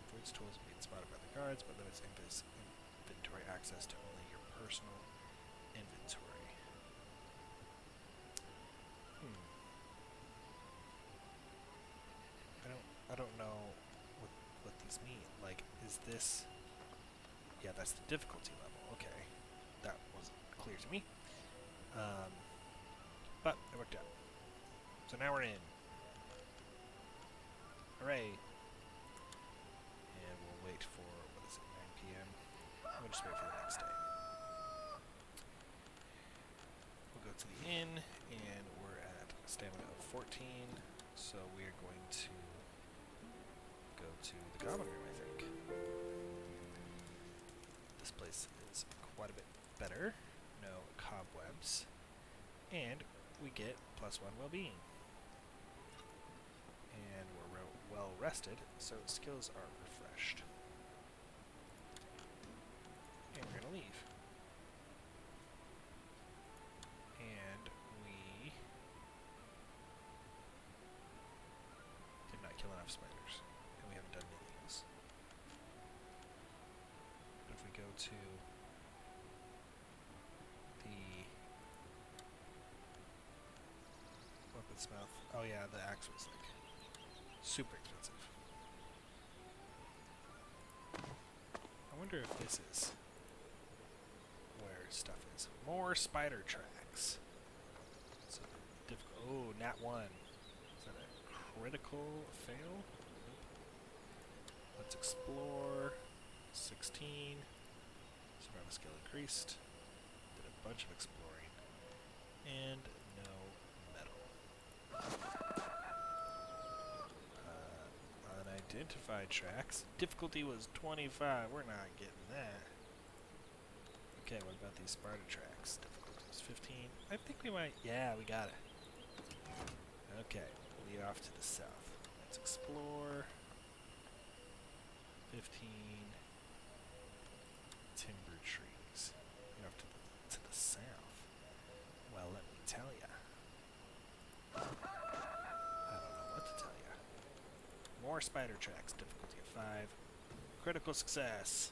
Avoids tools being spotted by the guards, but limits inventory access to only your personal inventory. I don't know what these mean. Like, is this... Yeah, that's the difficulty level. Okay. That wasn't clear to me. But it worked out. So now we're in. Hooray. And we'll wait for, what is it, 9 p.m.? We'll just wait for the next day. We'll go to the inn, and we're at stamina of 14, so we're going to go to the common room, I think. This place is quite a bit better. No cobwebs. And we get +1 well-being. And we're well rested, so skills are refreshed. And we're going to leave. And we did not kill enough spiders. And we haven't done anything else. Oh yeah, the axe was like super expensive. I wonder if this is where stuff is. More spider tracks. So difficult. Oh, nat 1. Is that a critical fail? Nope. Let's explore. 16. Survival skill increased. Did a bunch of exploring. And no metal. Unidentified tracks. Difficulty was 25. We're not getting that. Okay, what about these spider tracks? Difficulty was 15. I think we might... Yeah, we got it. Okay, lead off to the south. Let's explore. 15. Timber trees. Lead off to the south. Well, let me tell ya. I don't know what to tell ya. More spider tracks. Difficulty of 5. Critical success.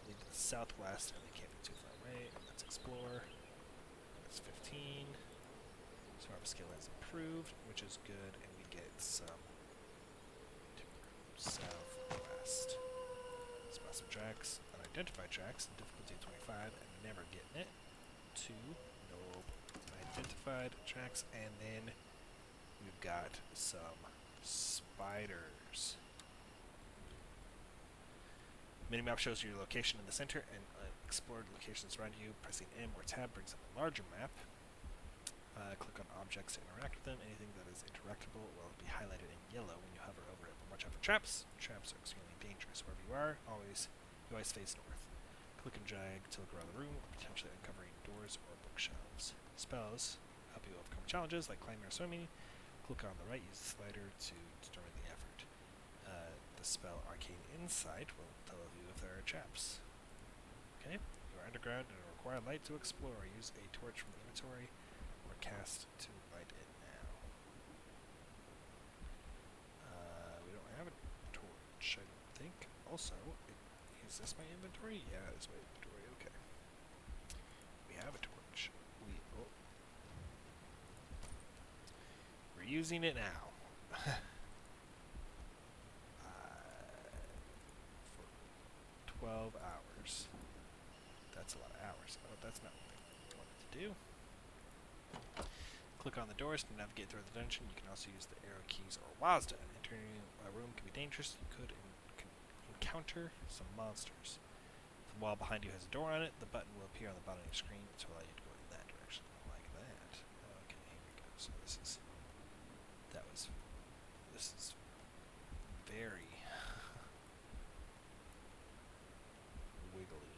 Lead to the southwest, and they can't be too far away. Let's explore. That's 15. So our skill has improved, which is good, and we get some southwest. Spot some tracks, unidentified tracks, difficulty 25, and never getting it. 2, nope. Unidentified tracks, and then we've got some spiders. Minimap shows your location in the center and explored locations around you. Pressing M or Tab brings up a larger map. Click on objects to interact with them. Anything that is interactable will be highlighted in yellow when you hover over it. But watch out for traps. Traps are extremely dangerous. Wherever you are, you always face north. Click and drag to look around the room, potentially uncovering doors or bookshelves. Spells help you overcome challenges like climbing or swimming. Click on the right, use the slider to determine the effort. The spell Arcane Insight will tell you if there are traps. Okay, you are underground and require light to explore. Use a torch from the inventory or cast to light it now. We don't have a torch, I don't think. Also, is this my inventory? Yeah, it's my inventory. Okay. We have a torch. We're using it now. For 12 hours. That's a lot of hours. Oh, that's not what I wanted to do. Click on the doors to navigate through the dungeon. You can also use the arrow keys or WASD. Entering a room can be dangerous. You could encounter some monsters. The wall behind you has a door on it. The button will appear on the bottom of your screen to allow you to go in that direction. Like that. Okay, here we go. So this is very wiggly.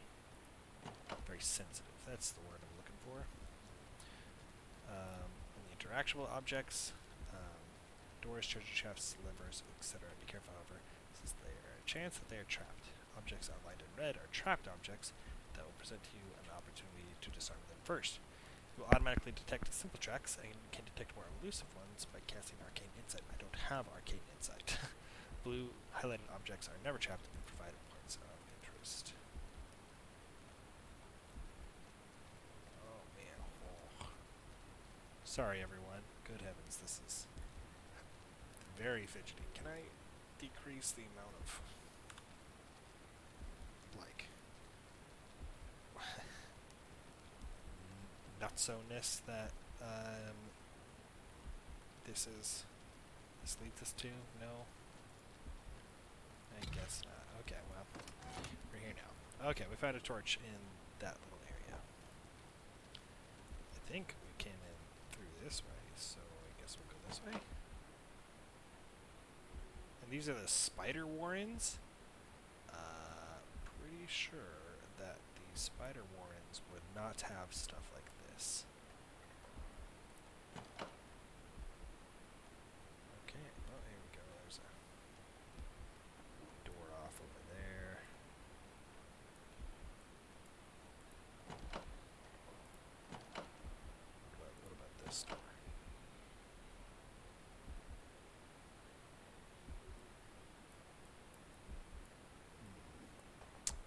Very sensitive. That's the word I'm looking for. And the interactable objects, doors, treasure chests, levers, etc. Be careful, however, since there is a chance that they are trapped. Objects outlined in red are trapped objects that will present to you an opportunity to disarm them first. You will automatically detect simple tracks and can detect more elusive ones by casting Arcane Insight. I don't have Arcane Insight. Blue highlighted objects are never trapped and provide points of interest. Oh man. Oh. Sorry everyone. Good heavens, this is very fidgety. Can I decrease the amount of like nutso-ness that this leads us to? No? I guess not. Okay, well, we're here now. Okay, we found a torch in that little area. I think we came in through this way, so I guess we'll go this way. And these are the spider warrens? Pretty sure that the spider warrens would not have stuff like this. Okay, well, here we go. There's a door off over there. What about this door?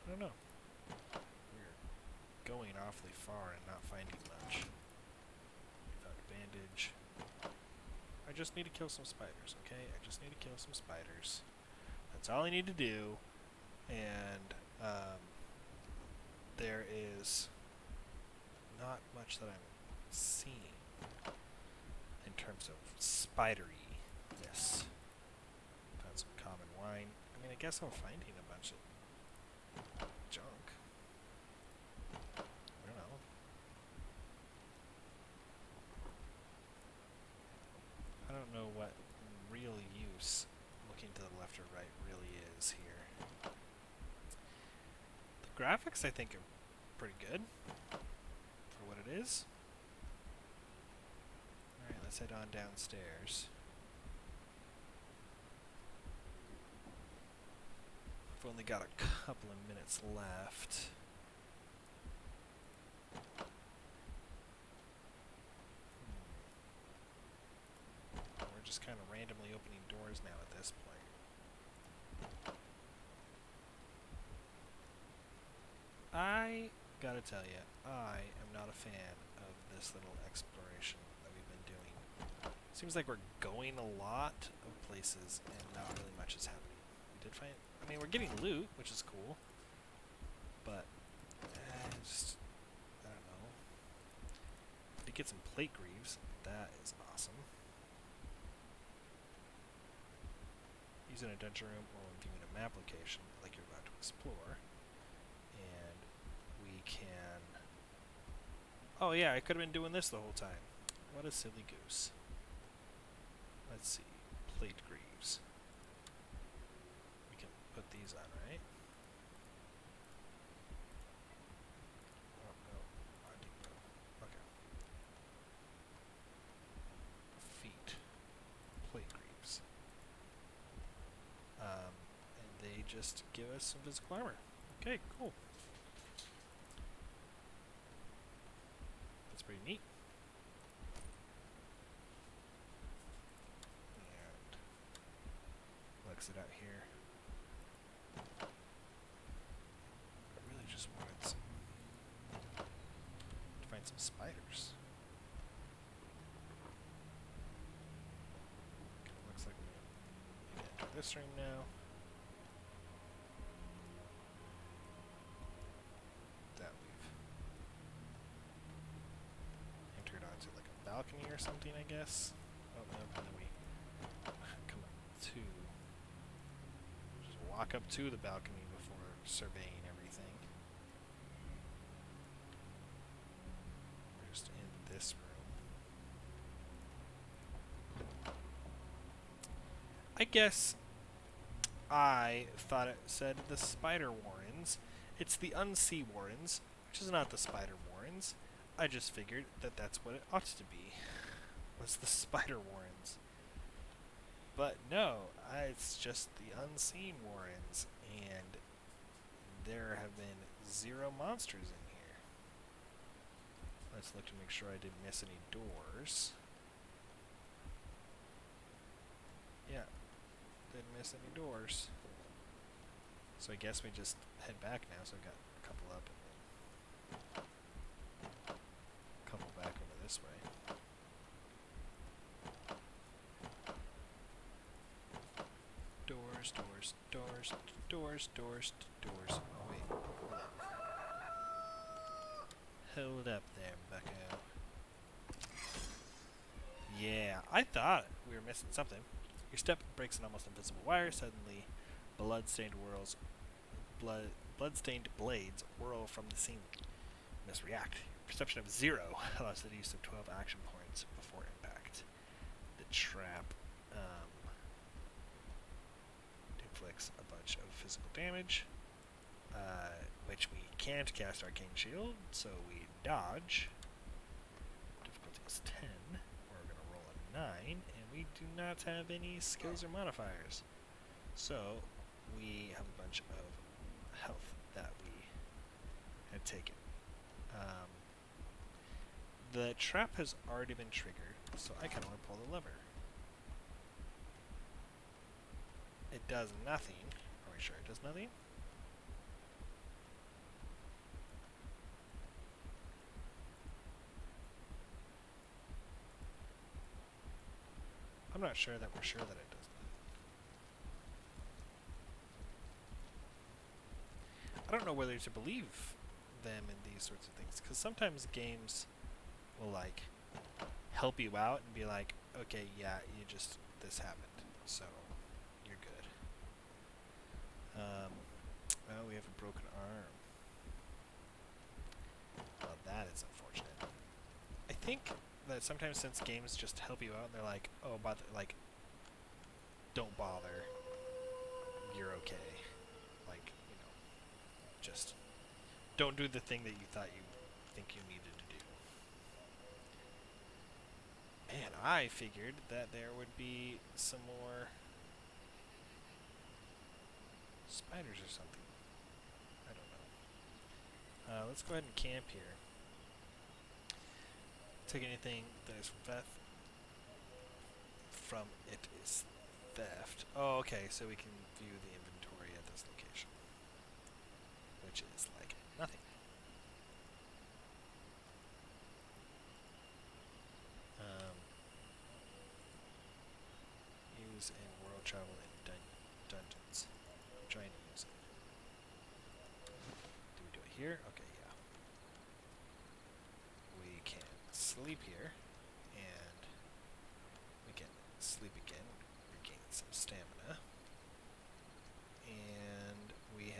I don't know. We're going awfully far and not finding much. We found a bandage. I just need to kill some spiders, okay? I just need to kill some spiders. That's all I need to do. And there is not much that I'm seeing in terms of spidery-ness. Found some common wine. I mean, I guess I'm finding a bunch of junk. I don't know. I don't know what real use looking to the left or right really is here. The graphics, I think, are pretty good for what it is. Alright, let's head on downstairs. We've only got a couple of minutes left. We're just kind of randomly opening doors now at this point. I gotta tell you, I am not a fan of this little exploration that we've been doing. Seems like we're going a lot of places and not really much is happening. We did find, I mean, we're getting loot, which is cool, but just, I don't know. To get some plate greaves, that is awesome. Using a dungeon room or viewing a map location like you're about to explore. And we can... Oh yeah, I could have been doing this the whole time. What a silly goose. Let's see. Plate greaves. We can put these on, right? Oh no. I didn't go. Okay. Feet. Plate greaves. And they just give us some physical armor. Okay, cool. That's pretty neat. And we'll exit out here. I really just wanted to find some spiders. Kinda looks like we need to enter this room now. Balcony or something, I guess. Oh no, and then we come up to, just walk up to the balcony before surveying everything. We're just in this room. I guess I thought it said the Spider Warrens. It's the Unsea Warrens, which is not the Spider Warrens. I just figured that that's what it ought to be, was the Spider Warrens. But no, it's just the Unseen Warrens, and there have been 0 monsters in here. Let's look to make sure I didn't miss any doors. Yeah, didn't miss any doors. So I guess we just head back now, so I've got a couple up and then couple back over this way. Doors, doors, doors, doors, doors, doors. Oh wait, hold up. Hold up there, bucko. Yeah, I thought we were missing something. Your step breaks an almost invisible wire. Suddenly, blood-stained blades whirl from the ceiling. You must react. Perception of 0 allows the use of 12 action points before impact. The trap inflicts a bunch of physical damage, which we can't cast Arcane Shield, so we dodge. Difficulty is 10. We're going to roll a 9, and we do not have any skills or modifiers. So we have a bunch of health that we had taken. The trap has already been triggered, so I kind of want to pull the lever. It does nothing. Are we sure it does nothing? not sure that we're sure that it does that. I don't know whether to believe them in these sorts of things, because sometimes games will like help you out and be like, okay, yeah, this happened, so you're good. Oh, we have a broken arm. Well, that is unfortunate. I think that sometimes since games just help you out and they're like, oh, like, don't bother, you're okay. Like, just don't do the thing that you thought you think you needed to do. Man, I figured that there would be some more spiders or something. I don't know. Let's go ahead and camp here. Take anything that is from it is theft. Oh, okay, so we can view the inventory at this location, which is like nothing. Use in world travel in dungeons. I'm trying to use it. Do we do it here? Okay, yeah. We can sleep here, and we can sleep again, regain some stamina, and we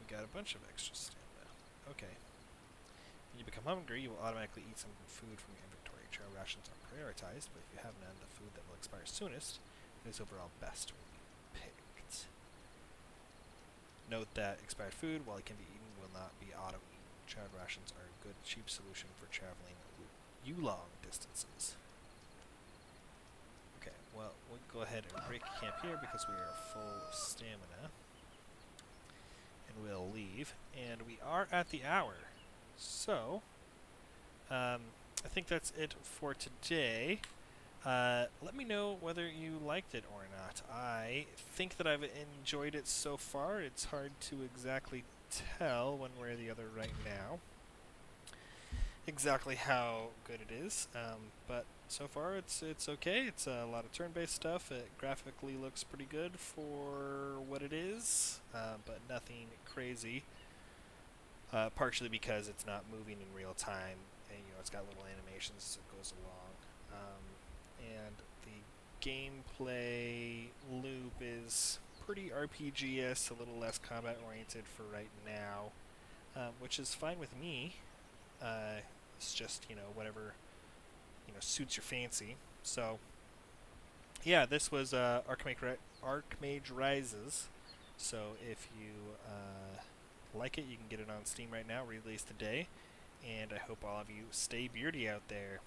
got a bunch of extra stamina. Okay. When you become hungry, you will automatically eat some food from your inventory. Trail rations are prioritized, but if you have none, the food that will expire soonest and is overall best will be picked. Note that expired food, while it can be eaten, will not be auto-eaten. Child rations are a good, cheap solution for traveling long distances. Okay, well, we'll go ahead and break camp here because we are full of stamina. And we'll leave. And we are at the hour. So, I think that's it for today. Let me know whether you liked it or not. I think that I've enjoyed it so far. It's hard to exactly tell one way or the other right now exactly how good it is, but so far it's okay. It's a lot of turn-based stuff. It graphically looks pretty good for what it is, but nothing crazy. Partially because it's not moving in real time, and it's got little animations as it goes along. And the gameplay loop is pretty RPG-esque, a little less combat-oriented for right now, which is fine with me. It's just, whatever, suits your fancy. So, yeah, this was Archmage Rises. So if you like it, you can get it on Steam right now, released today. And I hope all of you stay beardy out there.